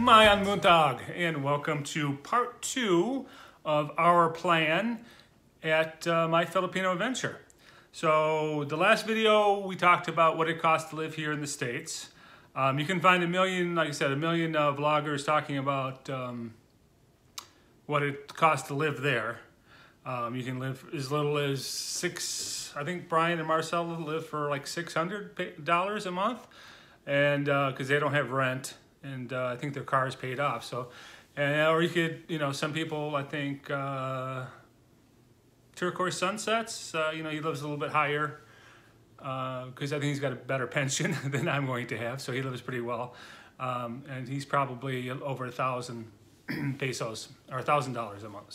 Mayan Muntag, and welcome to part 2 of our plan at my Filipino adventure. So the last video we talked about what it costs to live here in the States. You can find a million vloggers talking about what it costs to live there. You can live as little as I think Brian and Marcel live for like $600 a month, and because they don't have rent, and I think their car is paid off. So, or you could, some people, I think Turquoise Sunsets, he lives a little bit higher because I think he's got a better pension than I'm going to have, so he lives pretty well, and he's probably over 1,000 pesos or $1,000 a month.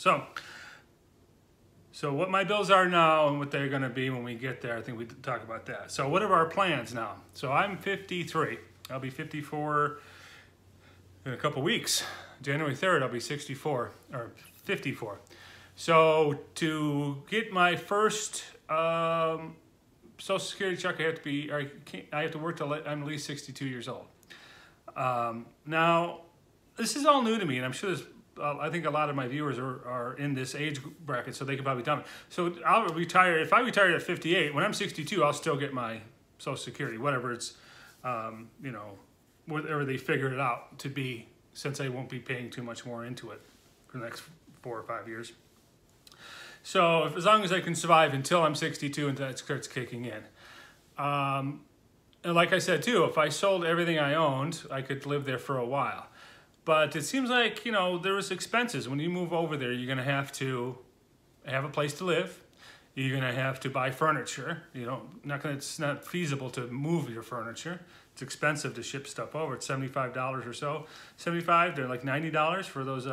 So what my bills are now and what they're going to be when we get there, I think we talk about that. So what are our plans now? So I'm 53. I'll be 54 in a couple weeks. January 3rd, I'll be 64 or 54. So to get my first Social Security check, I have to work till I'm at least 62 years old. Now, this is all new to me, and I'm sure there's I think a lot of my viewers are in this age bracket, so they can probably tell me. So I'll retire. If I retire at 58, when I'm 62, I'll still get my Social Security, whatever it's, whatever they figure it out to be, since I won't be paying too much more into it for the next 4 or 5 years. So as long as I can survive until I'm 62 and that starts kicking in. And like I said too, if I sold everything I owned, I could live there for a while. But it seems like, there's expenses. When you move over there, you're going to have a place to live. You're going to have to buy furniture. It's not feasible to move your furniture. It's expensive to ship stuff over. It's $75 or so. $75 to like $90 for those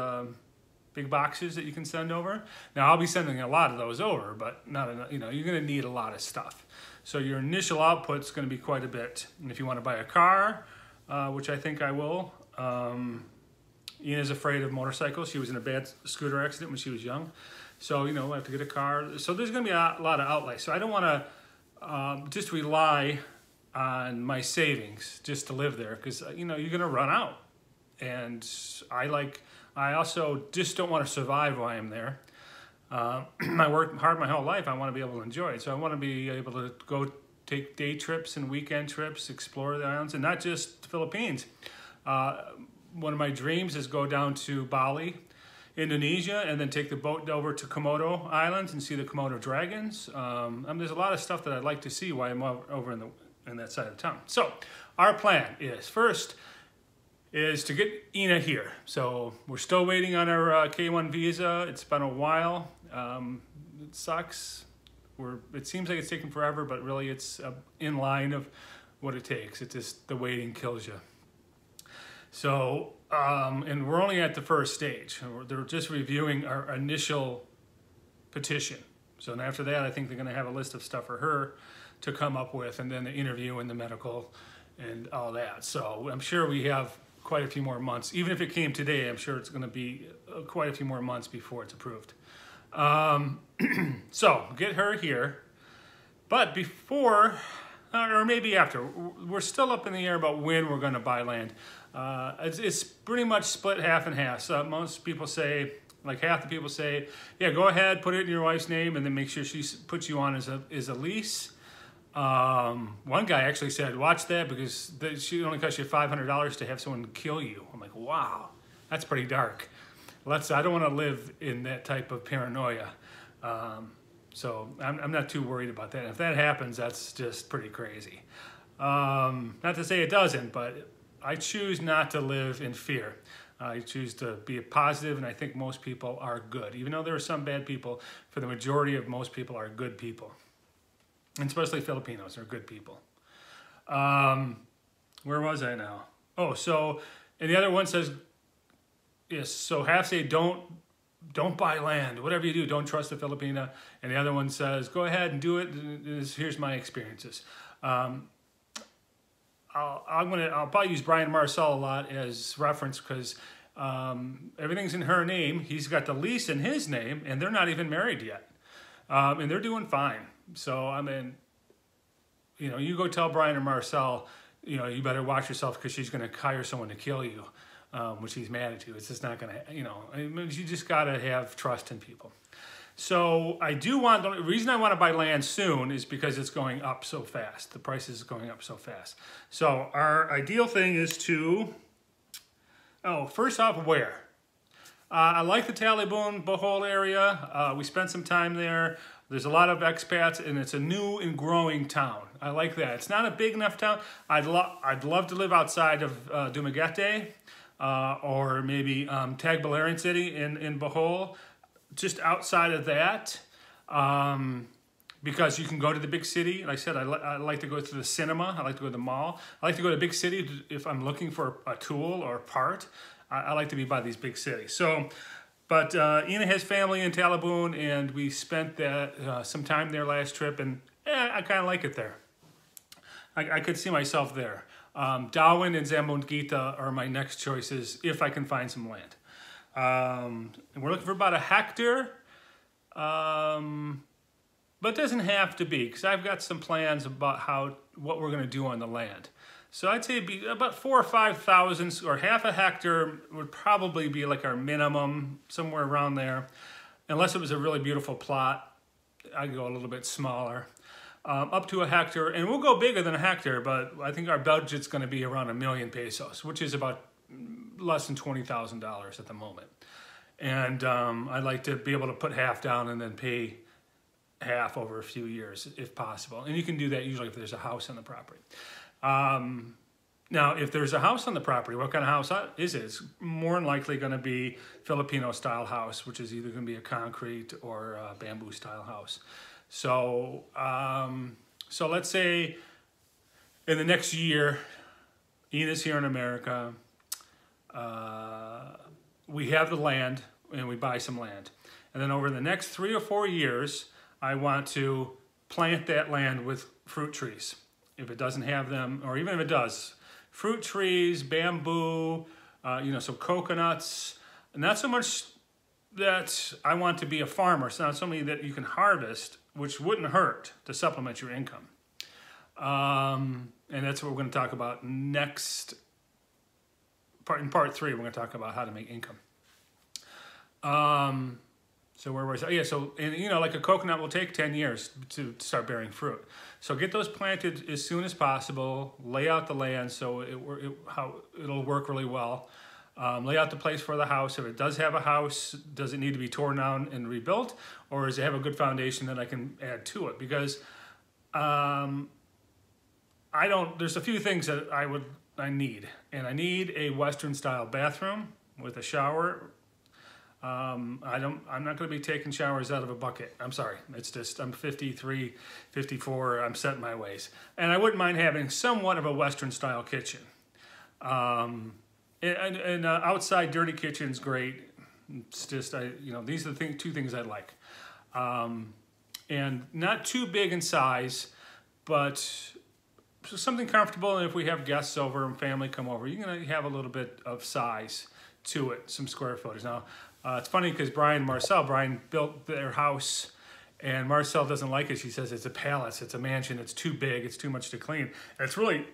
big boxes that you can send over. Now, I'll be sending a lot of those over, but not enough. You're going to need a lot of stuff. So your initial output's going to be quite a bit. And if you want to buy a car, which I think I will, Yna's afraid of motorcycles. She was in a bad scooter accident when she was young. So, I have to get a car. So there's going to be a lot of outlay. So I don't want to just rely on my savings just to live there, because, you're going to run out. And I also just don't want to survive while I'm there. I worked hard my whole life. I want to be able to enjoy it. So I want to be able to go take day trips and weekend trips, explore the islands, and not just the Philippines. One of my dreams is go down to Bali, Indonesia, and then take the boat over to Komodo Islands and see the Komodo dragons. There's a lot of stuff that I'd like to see while I'm over in that side of town. So our plan is, first, is to get Yna here. So we're still waiting on our K1 visa. It's been a while. It sucks. It seems like it's taking forever, but really it's in line of what it takes. It's just the waiting kills you. So, and we're only at the first stage. They're just reviewing our initial petition. So and after that, I think they're going to have a list of stuff for her to come up with, and then the interview and the medical and all that. So I'm sure we have quite a few more months. Even if it came today, I'm sure it's going to be quite a few more months before it's approved. So get her here. But before, or maybe after, we're still up in the air about when we're going to buy land. It's pretty much split half and half. So most people say, like half the people say, yeah, go ahead, put it in your wife's name, and then make sure she puts you on as a lease. One guy actually said, watch that, because she only costs you $500 to have someone kill you. I'm like, wow, that's pretty dark. I don't want to live in that type of paranoia. So I'm not too worried about that. If that happens, that's just pretty crazy. Not to say it doesn't, but I choose not to live in fear. I choose to be positive, and I think most people are good. Even though there are some bad people, for the majority of most people are good people. And especially Filipinos are good people. Where was I now? Oh, so, and the other one says, yes, so half say don't buy land. Whatever you do, don't trust the Filipina. And the other one says, go ahead and do it. Here's my experiences. I'll probably use Brian and Marcel a lot as reference, because everything's in her name. He's got the lease in his name, and they're not even married yet. And they're doing fine. So, I mean, you go tell Brian or Marcel, you better watch yourself, because she's going to hire someone to kill you. which he's mad at you. It's just not going to, you just got to have trust in people. So the reason I want to buy land soon is because it's going up so fast. The price is going up so fast. So our ideal thing is to, first off, where? I like the Tallyboon Bohol area. We spent some time there. There's a lot of expats, and it's a new and growing town. I like that. It's not a big enough town. I'd love to live outside of Dumaguete or maybe Tagbilaran City in Bohol. Just outside of that, because you can go to the big city. Like I said, I like to go to the cinema. I like to go to the mall. I like to go to a big city if I'm looking for a tool or a part. I like to be by these big cities. So, but Yna has family in Tallyboon, and we spent some time there last trip, and I kind of like it there. I could see myself there. Darwin and Zamboanga are my next choices if I can find some land. And we're looking for about a hectare, but it doesn't have to be, because I've got some plans about what we're going to do on the land. So I'd say it'd be about 4,000 or 5,000, or half a hectare would probably be like our minimum, somewhere around there. Unless it was a really beautiful plot, I'd go a little bit smaller. Up to a hectare, and we'll go bigger than a hectare, but I think our budget's going to be around 1,000,000 pesos, which is about less than $20,000 at the moment. And I'd like to be able to put half down and then pay half over a few years if possible. And you can do that usually if there's a house on the property. Now, if there's a house on the property, what kind of house is it? It's more than likely going to be Filipino style house, which is either going to be a concrete or a bamboo style house. So, so let's say in the next year, Yna's here in America. We have the land, and we buy some land. And then over the next 3 or 4 years, I want to plant that land with fruit trees. If it doesn't have them, or even if it does, fruit trees, bamboo, some coconuts. Not so much that I want to be a farmer. It's not something that you can harvest, which wouldn't hurt to supplement your income. And that's what we're going to talk about next. In part 3, we're going to talk about how to make income. So where was I? Yeah, so, and like a coconut will take 10 years to start bearing fruit. So get those planted as soon as possible. Lay out the land so it'll work really well. Lay out the place for the house. If it does have a house, does it need to be torn down and rebuilt? Or does it have a good foundation that I can add to it? Because there's a few things that I need. And I need a Western style bathroom with a shower. I'm not going to be taking showers out of a bucket. I'm sorry. It's just, I'm 53, 54. I'm set in my ways. And I wouldn't mind having somewhat of a Western style kitchen. And outside dirty kitchen's great. It's just, these are the two things I like. And not too big in size, but something comfortable. And if we have guests over and family come over, you're going to have a little bit of size to it, some square footage. Now, it's funny because Brian built their house, and Marcel doesn't like it. She says it's a palace, it's a mansion, it's too big, it's too much to clean. And it's really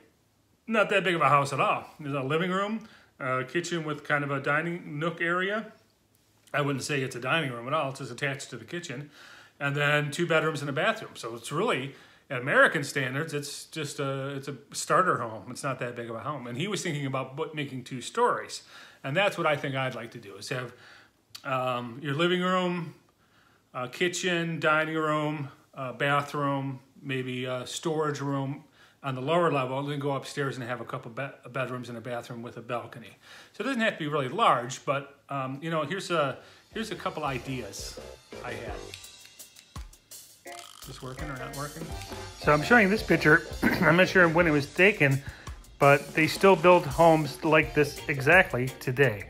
not that big of a house at all. There's a living room, a kitchen with kind of a dining nook area. I wouldn't say it's a dining room at all, it's just attached to the kitchen. And then 2 bedrooms and a bathroom. So it's really, at American standards, it's just it's a starter home. It's not that big of a home. And he was thinking about making 2 stories. And that's what I think I'd like to do, is have your living room, kitchen, dining room, bathroom, maybe a storage room on the lower level, and then go upstairs and have a couple bedrooms and a bathroom with a balcony. So it doesn't have to be really large, but here's a couple ideas I had. Is this working or not working? So I'm showing this picture. I'm not sure when it was taken, but they still build homes like this exactly today.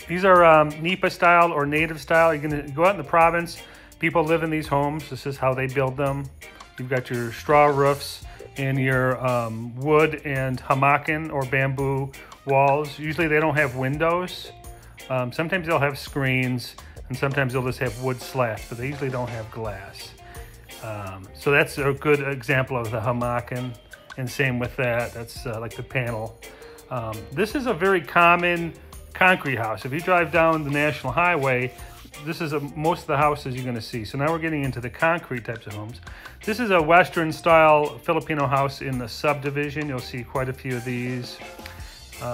These are NEPA style or native style. You're gonna go out in the province, people live in these homes. This is how they build them. You've got your straw roofs and your wood and hamacan or bamboo walls. Usually they don't have windows. Sometimes they'll have screens, and sometimes they'll just have wood slats, but they usually don't have glass. So that's a good example of the hamacan, and same with that. That's like the panel. This is a very common concrete house. If you drive down the National Highway, this is most of the houses you're going to see. So now we're getting into the concrete types of homes. This is a Western style Filipino house in the subdivision. You'll see quite a few of these.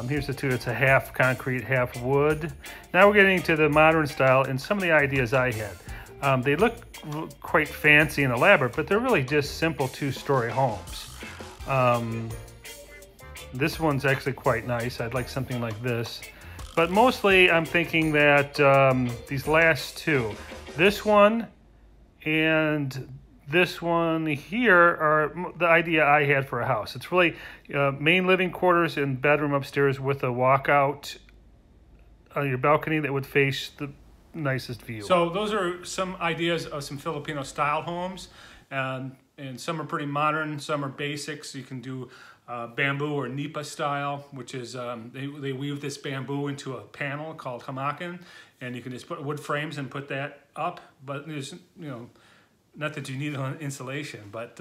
Here's the two. It's a half concrete, half wood. Now we're getting to the modern style and some of the ideas I had. They look quite fancy and elaborate, but they're really just simple 2-story homes. This one's actually quite nice. I'd like something like this. But mostly I'm thinking that these last two, this one and this one here, are the idea I had for a house. It's really main living quarters and bedroom upstairs with a walkout on your balcony that would face the nicest view. So those are some ideas of some Filipino style homes. And some are pretty modern, some are basics. You can do bamboo or nipa style, which is they weave this bamboo into a panel called hamakan, and you can just put wood frames and put that up. But there's, not that you need insulation, but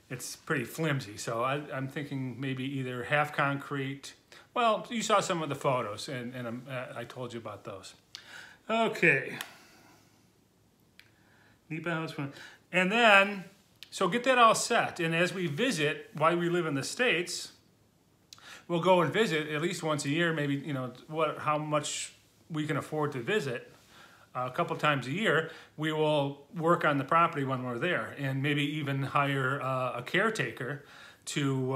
it's pretty flimsy. So I'm thinking maybe either half concrete. Well, you saw some of the photos, and I told you about those. Okay. Nipa house, and then. So get that all set, and as we visit, while we live in the States, we'll go and visit at least once a year, maybe, how much we can afford to visit a couple times a year. We will work on the property when we're there, and maybe even hire a caretaker to,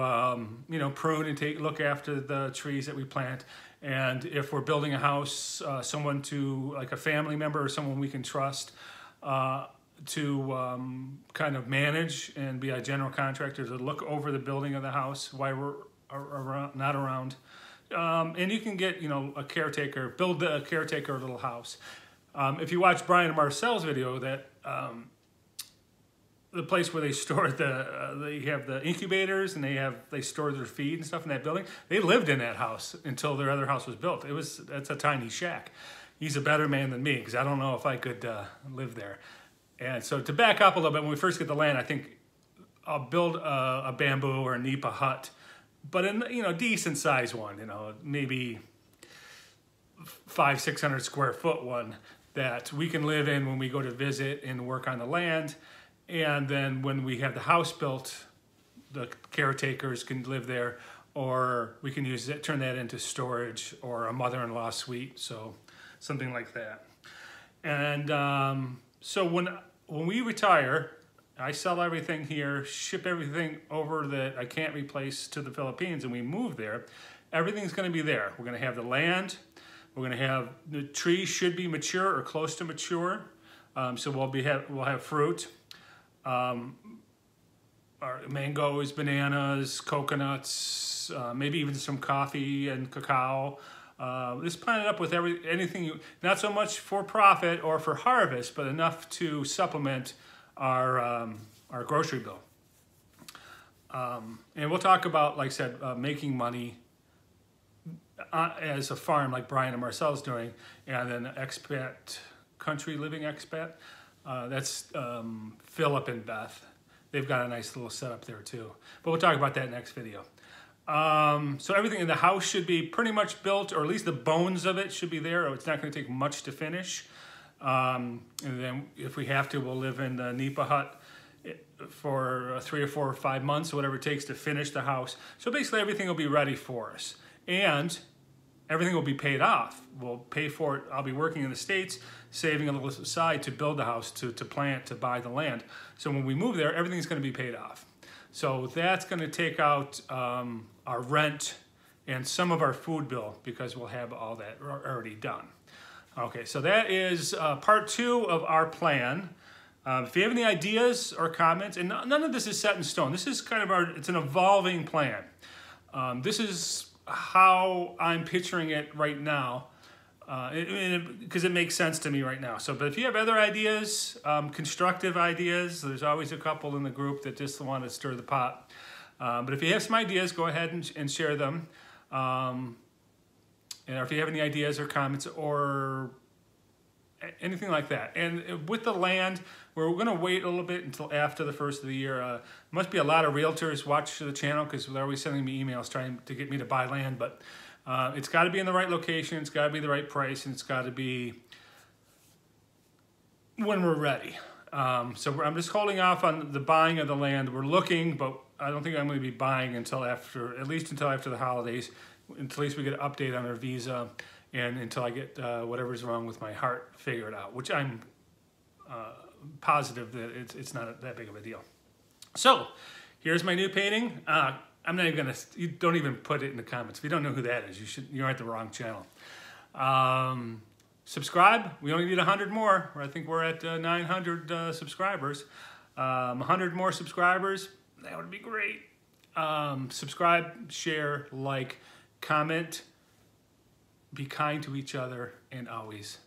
prune and look after the trees that we plant. And if we're building a house, someone like a family member or someone we can trust, to kind of manage and be a general contractor to look over the building of the house while we're not around. And you can get, a caretaker, build a caretaker little house. If you watch Brian and Marcel's video, that the place where they store they have the incubators and they store their feed and stuff in that building, they lived in that house until their other house was built. That's a tiny shack. He's a better man than me, because I don't know if I could live there. And so to back up a little bit, when we first get the land, I think I'll build a bamboo or a nipa hut, but a decent size one, maybe 500-600 square foot one that we can live in when we go to visit and work on the land. And then when we have the house built, the caretakers can live there, or we can turn that into storage or a mother-in-law suite, so something like that. And so when we retire, I sell everything here, ship everything over that I can't replace to the Philippines, and we move there. Everything's going to be there. We're going to have the land. We're going to have the trees should be mature or close to mature, so we'll have fruit. Our mangoes, bananas, coconuts, maybe even some coffee and cacao. Just plan it up with anything, not so much for profit or for harvest, but enough to supplement our grocery bill. And we'll talk about, like I said, making money as a farm, like Brian and Marcel's doing, and then expat, country living expat. That's Philip and Beth. They've got a nice little setup there too. But we'll talk about that next video. So everything in the house should be pretty much built, or at least the bones of it should be there. It's not going to take much to finish. And then if we have to, we'll live in the nipa hut for 3 or 4 or 5 months, or whatever it takes to finish the house. So basically everything will be ready for us. And everything will be paid off. We'll pay for it. I'll be working in the States, saving a little aside to build the house, to plant, to buy the land. So when we move there, everything's going to be paid off. So that's going to take out our rent and some of our food bill, because we'll have all that already done. Okay, so that is part 2 of our plan. If you have any ideas or comments, and none of this is set in stone. This is kind of it's an evolving plan. This is how I'm picturing it right now, because it makes sense to me right now. So, but if you have other ideas, constructive ideas, there's always a couple in the group that just want to stir the pot. But if you have some ideas, go ahead and share them. And if you have any ideas or comments or anything like that. And with the land, we're going to wait a little bit until after the first of the year. Must be a lot of realtors watch the channel because they're always sending me emails trying to get me to buy land, but it's got to be in the right location, it's got to be the right price, and it's got to be when we're ready. So I'm just holding off on the buying of the land. We're looking, but I don't think I'm going to be buying until after, at least until after the holidays, at least we get an update on our visa, and until I get whatever's wrong with my heart figured out, which I'm positive that it's not that big of a deal. So here's my new painting. I'm not even gonna, you don't even put it in the comments. If you don't know who that is, you're at the wrong channel. Subscribe, we only need 100 more. I think we're at 900 subscribers. 100 more subscribers, that would be great. Subscribe, share, like, comment, be kind to each other, and always